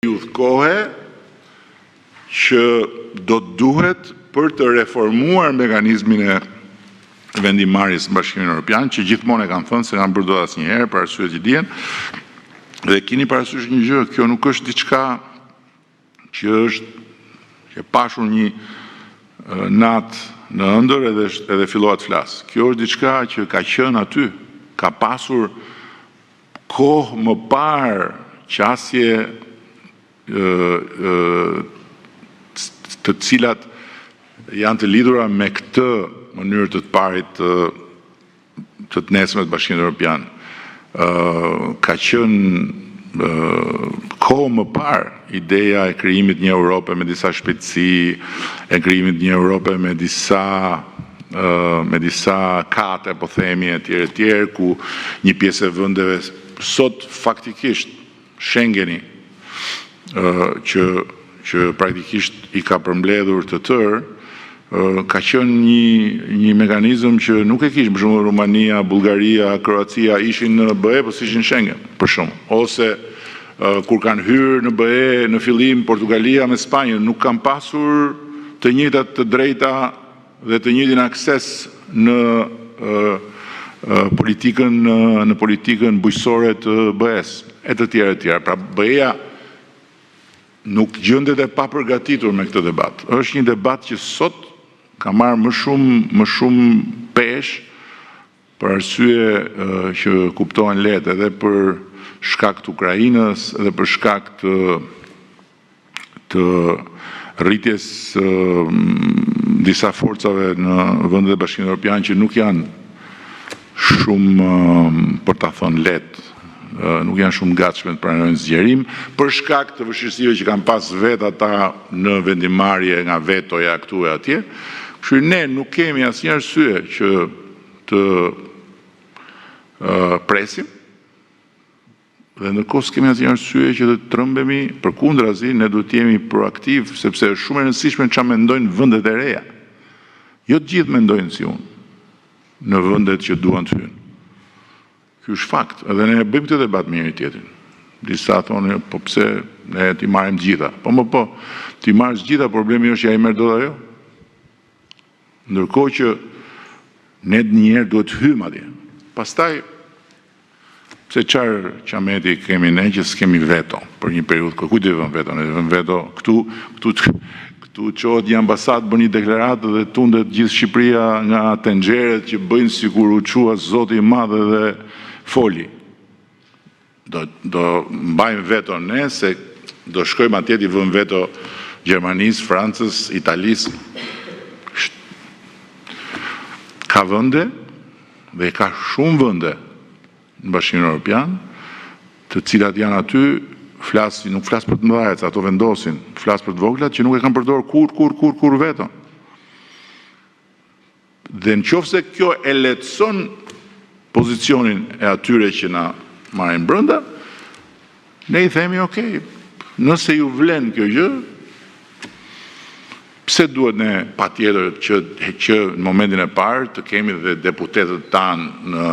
kohë që do të duhet për të reformuar mekanizmin e vendimarrjes në Bashkimin Evropian, që gjithmonë e kanë thënë se kanë bërë dot asnjëherë për arsye që dihen. Dhe keni parasysh një gjë, kjo nuk është diçka që pashur një natë në ëndër edhe fillova të flas. Kjo është diçka që ka qenë aty, ka pasur kohë më parë qasje të cilat janë të lidhura me këtë mënyrë të parit të nesërme të Bashkimit Evropian. Ka qenë kohë më parë ideja e krijimit një Europe me disa shpejtësi, e krijimit një Europe me disa kate, po themi, etj, ku një pjesë e vendeve sot faktikisht Schengeni që praktikisht i ka përmbledhur të tërë, ka qenë një mekanizëm që nuk e kishte, për shembull Rumania, Bullgaria, Kroacia ishin në BE, po s'ishin Schengen, për shembull. Ose kur kanë hyrë në BE në fillim Portugalia me Spanjën, nuk kanë pasur të njëjtat të drejta dhe të njëjtin akses në politikën bujqësore të BE-s, e të tjera. Pra BE-ja nuk gjendet e papërgatitur me këtë debat. Është një debat që sot ka marrë më shumë peshë për arsye që kuptohen lehtë, edhe për shkak të Ukrainës, edhe për shkak të rritjes disa forcave në vendet e Bashkimit Evropian që nuk janë shumë, për ta thënë lehtë, nuk janë shumë gatshme të pranojnë zgjerim, për shkak të vështirësive që kanë pas vetë ata në vendimarrje nga vetoja këtu e atje. Kështu ne nuk kemi asnjë arsye që të presim, dhe ndërkohë s'kemi asnjë arsye që të trembemi, përkundrazi ne duhet të jemi proaktiv, sepse është shumë e rëndësishme çfarë mendojnë vendet e reja. Jo të gjithë mendojnë si unë në vendet që duan të hyjnë. Ky është fakt, edhe ne bëjmë këtë debat me njëri tjetrin. Disa thonë, po pse ne t'i marrim gjitha. Po, t'i marrësh gjitha, problemi është ja i merr dot ajo. Ndërkohë që ne njëherë duhet të hyjmë atje. Pastaj, pse çfarë qameti kemi ne që s'kemi veto për një periudhë, kujt do të vëmë veto? Ne do të vëmë veto këtu çohet një ambasadë, bën një deklaratë dhe tundet gjithë Shqipëria nga tenxheret që bëjnë sikur u qua Zoti i Madh dhe foli. Do mbajmë veto ne, se do shkojmë atje t'i vëmë veto Gjermanisë, Francës, Italisë. Ka vende, dhe ka shumë vende në Bashkimin Evropian, të cilat janë aty, nuk flas për të mëdhajet, ato vendosin, flas për të voglat që nuk e kanë përdorur kur veto. Dhe nëse kjo e lehtëson pozicionin e atyre që na marrin brenda, ne i themi okay, nëse ju vlen kjo gjë, pse duhet ne patjetër që në momentin e parë të kemi dhe deputetët tanë në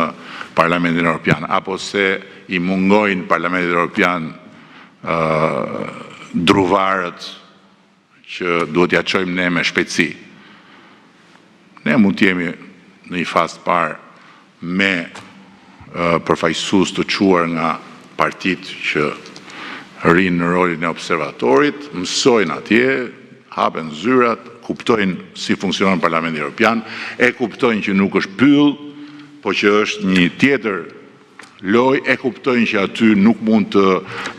Parlamentin Evropian, apo se i mungojnë Parlamentit Evropian druvarët që duhet ja çojmë ne me shpejtësi. Ne mund të jemi në një fazë parë me përfaqësues të quar nga partitë që rinë në rolin e observatorit, mësojnë atje, hapen zyrat, kuptojnë si funksionon Parlamenti Evropian, e kuptojnë që nuk është pyll, po që është një tjetër loj, e kuptojnë që aty nuk mund të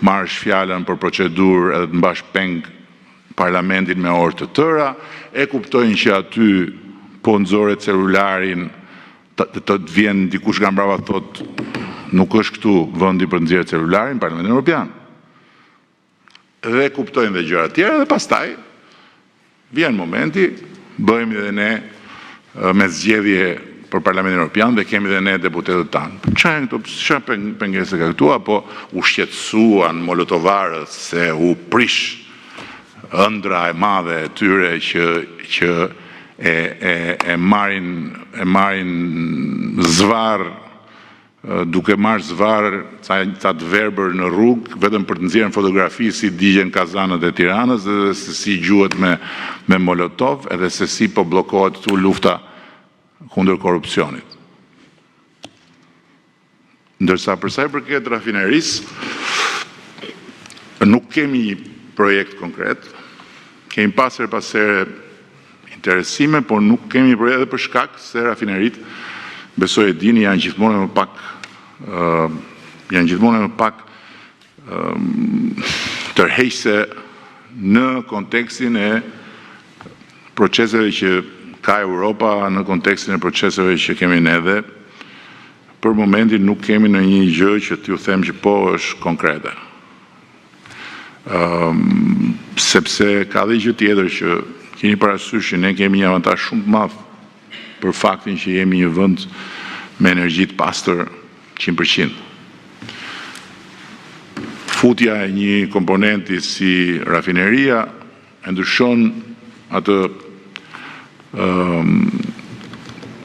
marrësh fjalën për procedurë edhe të mbash peng Parlamentin me orë të tëra, e kuptojnë që aty po nxorë celularin, të vjen dikush nga mbrapa thotë nuk është këtu vendi për nxjerrë celularin, Parlamentin Evropian. Dhe kuptojnë dhe gjëra tjera dhe pastaj vjen momenti, bëjmë edhe ne me zgjedhje për Parlamentin Evropian dhe kemi dhe ne deputetët tanë. Çfarë pengese ka këtu, apo u shqetësuan molotovarët se u prish ëndra e madhe e tyre që e marrin zvarr duke marrë zvarë ca të verbër në rrugë, vetëm për të nxjerrë fotografi si digjen kazanët e Tiranës, edhe se si gjuhet me molotov, edhe se si po bllokohet këtu lufta kundër korrupsionit. Ndërsa për sa i përket rafinerisë, nuk kemi një projekt konkret, kemi pasur interesime, por nuk kemi projekt edhe për shkak se rafineritë, besoj e dini, janë gjithmonë më pak tërheqëse në kontekstin e proceseve që ka Europa, në kontekstin e proceseve që kemi ne dhe për momentin nuk kemi në një gjë që t'ju them që po është konkrete. Sepse ka dhe gjë tjetër që keni parasysh që ne kemi një avantazh shumë të madh për faktin që jemi një vend me energji të pastër 100%. Futja e një komponenti si rafineria e ndryshon atë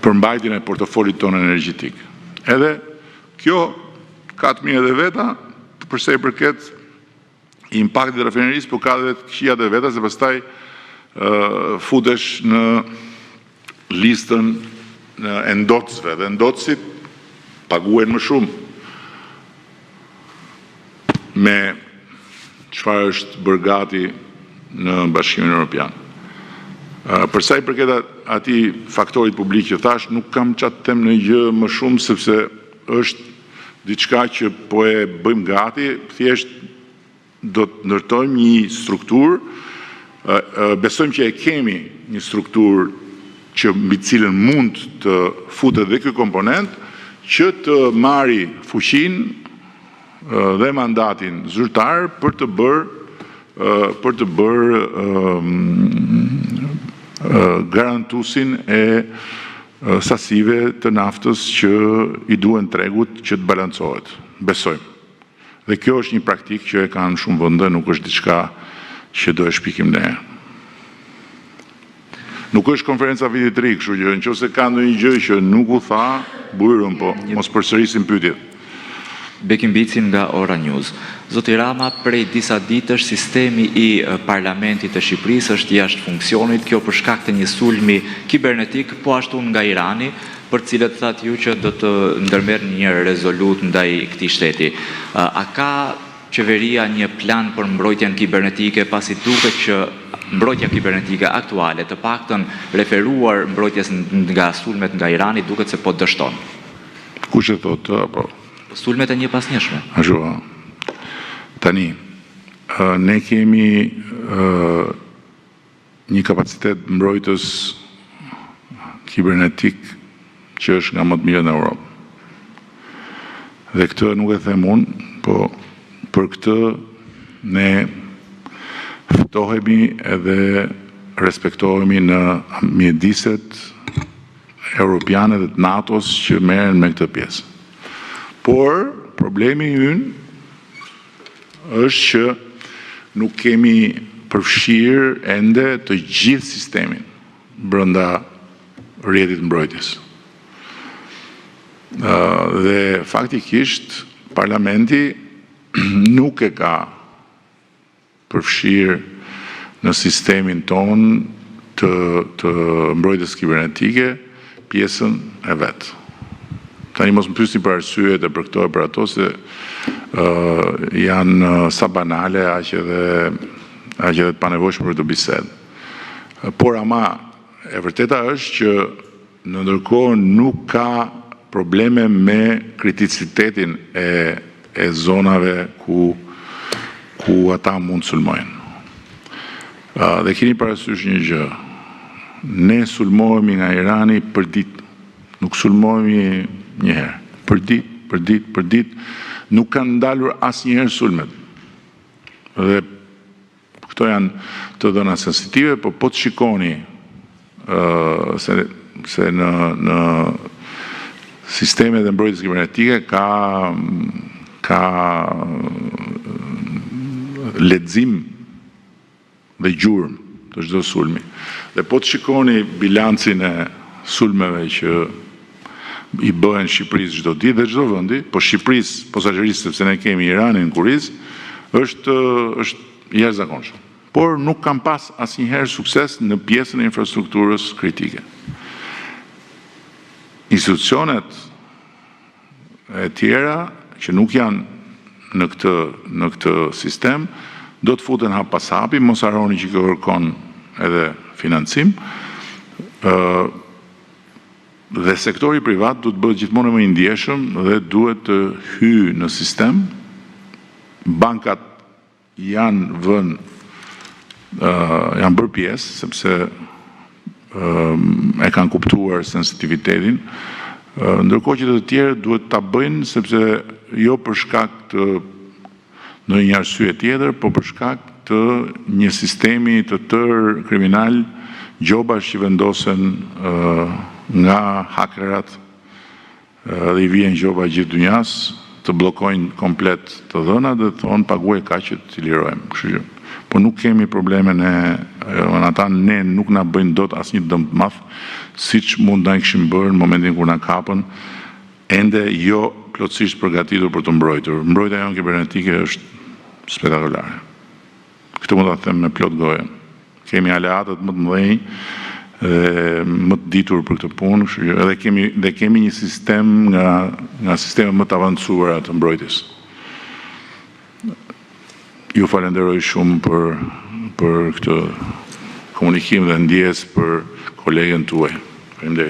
përmbajtjen e portofolit tonë energjetik. Edhe kjo ka të mirë dhe veta, përse i përket impaktit e rafinerisë, por ka dhe të këqijat e veta, se pastaj futesh në listën e ndotësve, dhe ndotësit paguen më shumë me çfarë është bërë gati në Bashkimin Evropian. Përsa i përket atij faktorit publik që thash, nuk kam çfarë të them në gjë më shumë, sepse është diçka që po e bëjmë gati, thjesht do të ndërtojmë një strukturë, besojmë që e kemi një strukturë që mbi cilën mund të futet dhe ky komponent, që të marri fuqinë dhe mandatin zyrtar për të bërë garantusin e sasive të naftës që i duhen tregut që të balancohet. Besojmë. Dhe kjo është një praktikë që e kanë shumë vende, nuk është diçka që do e shpikim ne. Nuk është konferenca vitit ri, kështu që nëse ka ndonjë gjë që nuk u tha, bujrum, po mos përsërisim pyetjet. Bekim Bici nga Ora News. Zoti Rama, prej disa ditësh sistemi i Parlamentit të Shqipërisë është jashtë funksionit, kjo për shkak të një sulmi kibernetik, po ashtu nga Irani, për cilët thatë ju që do të ndërmerr një rezolut ndaj këtij shteti. A ka qeveria një plan për mbrojtjen kibernetike, pasi duket që mbrojtja kibernetike aktuale, të paktën referuar mbrojtjes nga sulmet nga Irani, duket se po dështon? Kush e thotë apo? Sulmet e njëpasnjëshme. Ashtu. Tani, ne kemi një kapacitet mbrojtës kibernetik që është nga më të mirët në Europë. Dhe këtë nuk e them unë, po për këtë ne ftohemi edhe respektohemi në mjediset europiane dhe të NATO-s që merren me këtë pjesë. Por problemi ynë është që nuk kemi përfshirë ende të gjithë sistemin brenda rrjetit mbrojtjes. Dhe faktikisht Parlamenti nuk e ka përfshirë në sistemin ton të mbrojtjes kibernetike pjesën e vet. Tani mos më pyesni për arsyet e për këto e për ato, se janë sa banale, aq edhe të panevojshme për të bisedë. Por ama e vërteta është që në ndërkohë nuk ka probleme me kriticitetin e zonave ku ata mund sulmojnë. Dhe keni parasysh një gjë, ne sulmohemi nga Irani për ditë, nuk sulmohemi një herë, për ditë, nuk kanë ndalur asnjëherë sulmet. Dhe këto janë të dhëna sensitive, po të shikoni se në sistemet e mbrojtjes kibernetike ka lexim dhe gjurmë të çdo sulmi. Dhe po të shikoni bilancin e sulmeve që i bëhen Shqipërisë çdo ditë dhe çdo vendi, po Shqipërisë posaçërisht sepse ne kemi Iranin kuriz, është jashtëzakonshëm. Por nuk kam pas asnjëherë sukses në pjesën e infrastrukturës kritike. Institucionet e tjera që nuk janë në këtë sistem do të futen hap pas hapi, mos harroni që kjo kërkon edhe financim. Dhe sektori privat duhet bëhet gjithmonë më i ndjeshëm dhe duhet të hyjë në sistem. Bankat janë bërë pjesë sepse e kanë kuptuar sensitivitetin, ndërkohë që të tjerë duhet ta bëjnë sepse jo për shkak të ndonjë arsye tjetër, por për shkak të një sistemi të tërë kriminal, gjobash që vendosen nga hakerat dhe i vjen gjoba gjithë dunjas, të bllokojnë komplet të dhënat dhe thonë paguaj kaq që të lirojmë. Kështu që po nuk kemi probleme ne nuk na bëjnë dot asnjë dëm të madh, siç mund na kishin bërë në momentin kur na kapën, ende jo plotësisht përgatitur për të mbrojtur. Mbrojtja jonë kibernetike është spektakolare. Këtë mund ta them me plot gojë. Kemi aleatët më të mëdhenj dhe më të ditur për këtë punë, edhe kemi një sistem nga sistemet më të avancuara të mbrojtjes. Ju falenderoj shumë për këtë komunikim dhe ndjes për kolegen tuaj. Faleminderit.